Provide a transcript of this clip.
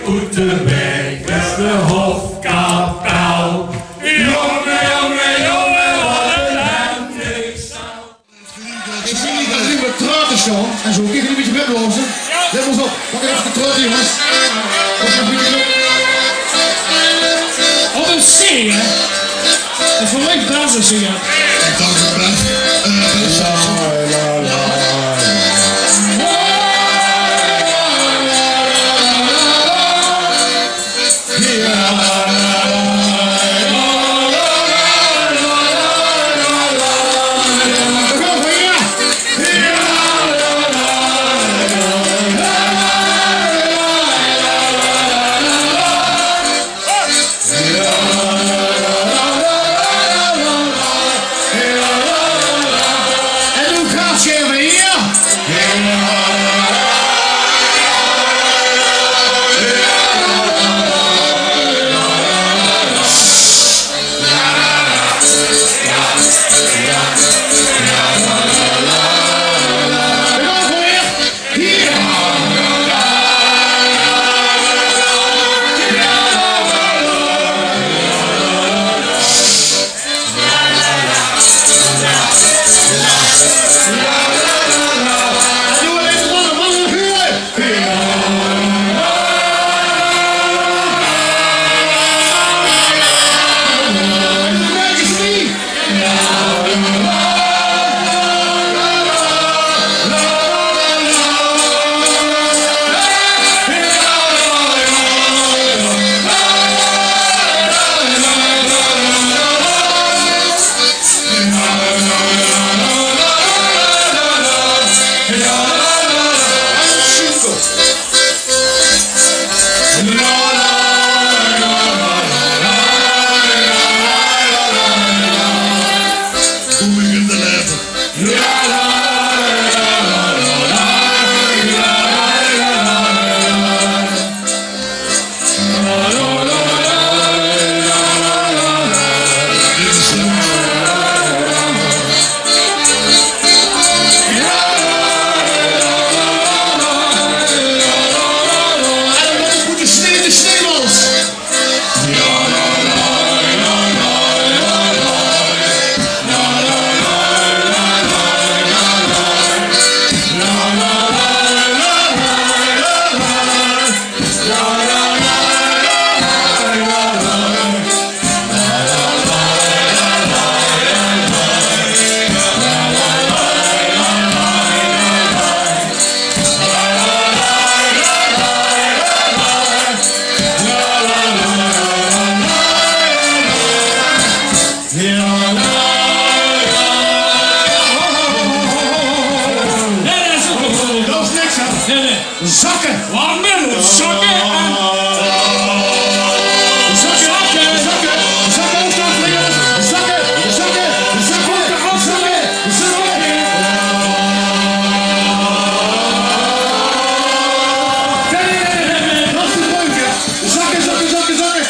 Oeterbeek is de hofkapel. Jongen, jongen, jongen, wat een hemdingstel. Ik zie niet dat jullie met traten staan en zo. Kijk jullie een beetje weglozen. Let ons op. Pak even de traten, jongens. Op een C, hè? En voor mij dansen zingen. Dank u wel. Zakken! Waarom middel? Zakken en... Zakken, zakken, zakken, zakken, zakken, zakken, zakken, zakken, zakken. Nee, dat is de leuk, hè. Zakken, zakken, zakken, zakken.